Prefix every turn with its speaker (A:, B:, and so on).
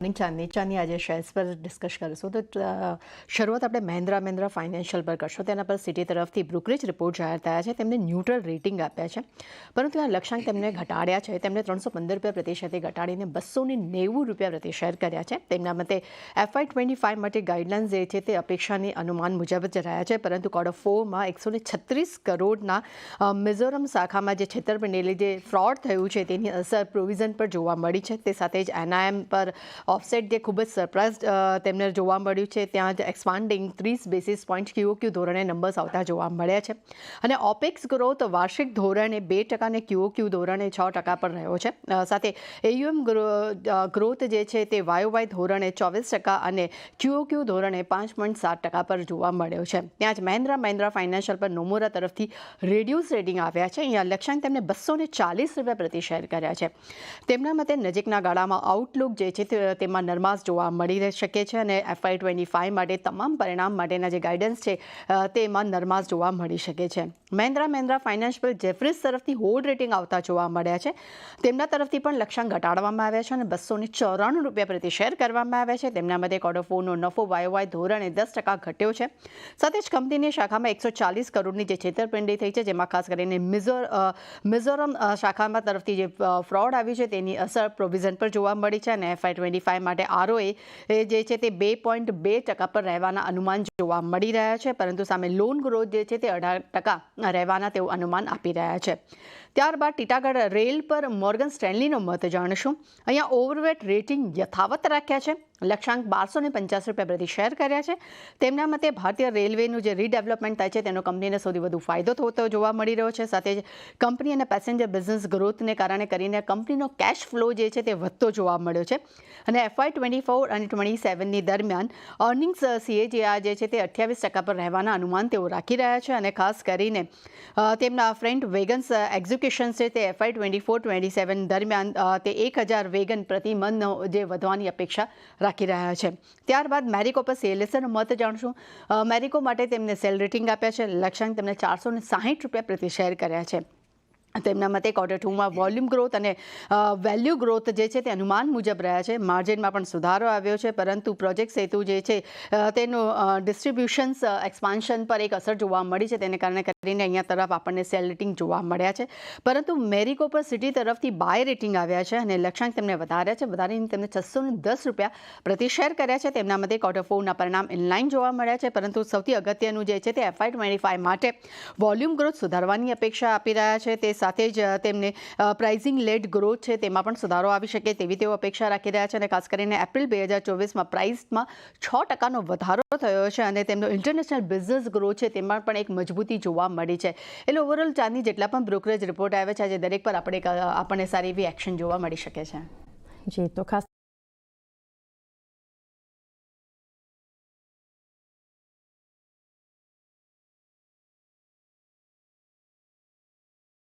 A: ચાંદની આજે શેર્સ પર ડિસ્કસ કરીશું તો શરૂઆત આપણે મહિન્દ્રા ફાઇનાન્શિયલ પર કરશું. તેના પર સિટી તરફથી બ્રોકરેજ રિપોર્ટ જાહેર થયા છે. તેમને ન્યુટ્રલ રેટિંગ આપ્યા છે, પરંતુ આ લક્ષ્યાંક તેમને ઘટાડ્યા છે. તેમણે 315 રૂપિયા પ્રતિ શેરથી ઘટાડીને 290 રૂપિયા પ્રતિ શેર કર્યા છે. તેમના મતે FY25 માટે ગાઈડલાઇન્સ જે છે તે અપેક્ષાની અનુમાન મુજબ જ રહ્યા છે, પરંતુ Q4માં 136 કરોડના મિઝોરમ શાખામાં જે છેતરપિંડી લીધે ફ્રોડ થયું છે તેની અસર પ્રોવિઝન પર જોવા મળી છે. તે સાથે જ NIM પર ઓફસેટ જે ખૂબ જ સરપ્રાઇઝ તેમને જોવા મળ્યું છે. ત્યાં જ એક્સપાન્ડિંગ 30 બેસિસ પોઈન્ટ QOQ ધોરણે નંબર્સ આવતા જોવા મળ્યા છે. અને ઓપેક્સ ગ્રોથ વાર્ષિક ધોરણે 2% અને QOQ ધોરણે 6% પર રહ્યો છે. સાથે AUM ગ્રોથ જે છે તે YOY ધોરણે 24% અને QOQ ધોરણે 5.7% પર જોવા મળ્યો છે. ત્યાં જ મહિન્દ્રા ફાઇનાન્શિયલ પર નોમુરા તરફથી રેડ્યુસ રેટિંગ આવ્યા છે. અહીંયા લક્ષ્યાંક તેમને 240 રૂપિયા પ્રતિ શેર કર્યા છે. તેમના મતે નજીકના ગાળામાં આઉટલુક જે છે તેમાં નરમાશ જોવા મળી શકે છે અને FY25 માટે તમામ પરિણામ માટેના જે ગાઈડન્સ છે તેમાં નરમાશ જોવા મળી શકે છે. મહિન્દ્રા ફાઇનાન્સ પર જેફરીસ તરફથી હોલ્ડ રેટિંગ આવતા જોવા મળ્યા છે. તેમના તરફથી પણ લક્ષ્યાંક ઘટાડવામાં આવ્યા છે અને 294 રૂપિયા પ્રતિ શેર કરવામાં આવ્યા છે. તેમના મતે Q4નો નફો YOY ધોરણે 10% ઘટ્યો છે. સાથે જ કંપનીની શાખામાં 140 કરોડની જે છેતરપિંડી થઈ છે, જેમાં ખાસ કરીને મિઝોરમ શાખામાં તરફથી જે ફ્રોડ આવ્યું છે તેની અસર પ્રોવિઝન પર જોવા મળી છે અને FY25 માટે ROA જે છે તે 2.2% પર રહેવાના અનુમાન જોવા મળી રહ્યા છે, પરંતુ સામે લોન ગ્રોથ જે છે તે 18% રહેવાના તેવું અનુમાન આપી રહ્યા છે. ત્યારબાદ ટીટાગઢ રેલ પર મોર્ગન સ્ટેનલીનો મત જાણીશું. અહીંયા ઓવરવેટ રેટિંગ યથાવત રાખ્યા છે. લક્ષ્યાંક 1250 રૂપિયા પ્રતિ શેર કર્યા છે. તેમના મતે ભારતીય રેલવેનું જે રીડેવલપમેન્ટ થાય છે તેનો કંપનીને સૌથી વધુ ફાયદો થતો જોવા મળી રહ્યો છે. સાથે જ કંપની અને પેસેન્જર બિઝનેસ ગ્રોથને કારણે કરીને કંપનીનો કેશ ફ્લો જે છે તે વધતો જોવા મળ્યો છે અને FY24 અને 27ની દરમિયાન અર્નિંગ્સ CAGR જે છે તે 28% પર રહેવાના અનુમાન તેઓ રાખી રહ્યા છે અને ખાસ કરીને તેમના ફ્રેન્ટ વેગન્સ એક્ઝિક્યુશન છે તે FY24-27 દરમિયાન તે 1000 વેગન પ્રતિ મનનો જે વધવાની અપેક્ષા રાખી રહ્યા છે. ત્યારબાદ મેરિકો પર CLSAનો મત જાણશું. મેરિકો માટે તેમને સેલ રેટિંગ આપ્યા છે. લક્ષ્યાંક તેમને 460 રૂપિયા પ્રતિ શેર કર્યા છે. તેમના મતે Q2માં વોલ્યુમ ગ્રોથ અને વેલ્યુ ગ્રોથ જે છે તે અનુમાન મુજબ રહ્યા છે. માર્જિનમાં પણ સુધારો આવ્યો છે, પરંતુ પ્રોજેક્ટ સેતુ જે છે તેનું ડિસ્ટ્રીબ્યુશન્સ એક્સપાન્શન પર એક અસર જોવા મળી છે. તેને કારણે કરીને અહીંયા તરફ આપણને સેલ રેટિંગ જોવા મળ્યા છે, પરંતુ મેરિકો પર સિટી તરફથી બાય રેટિંગ આવ્યા છે અને લક્ષ્યાંક તેમને વધાર્યા છે. વધારીને તેમને 610 રૂપિયા પ્રતિ શેર કર્યા છે. તેમના મતે Q4ના પરિણામ ઇનલાઇન જોવા મળ્યા છે, પરંતુ સૌથી અગત્યનું જે છે તે FY25 માટે વોલ્યુમ ગ્રોથ સુધારવાની અપેક્ષા આપી રહ્યા છે. તે સાથે જ તેમને પ્રાઇઝિંગ લેડ ગ્રોથ છે તેમાં પણ સુધારો આવી શકે તેવી તેઓ અપેક્ષા રાખી રહ્યા છે અને ખાસ કરીને એપ્રિલ 2024માં પ્રાઇસમાં 6%નો વધારો થયો છે અને તેમનો ઇન્ટરનેશનલ બિઝનેસ ગ્રોથ છે તેમાં પણ એક મજબૂતી જોવા મળી છે. એટલે ઓવરઓલ ચાંદની જેટલા પણ બ્રોકરેજ રિપોર્ટ આવ્યા છે આજે દરેક પર આપણને સારી એવી એક્શન જોવા મળી શકે છે.
B: જી, તો ખાસ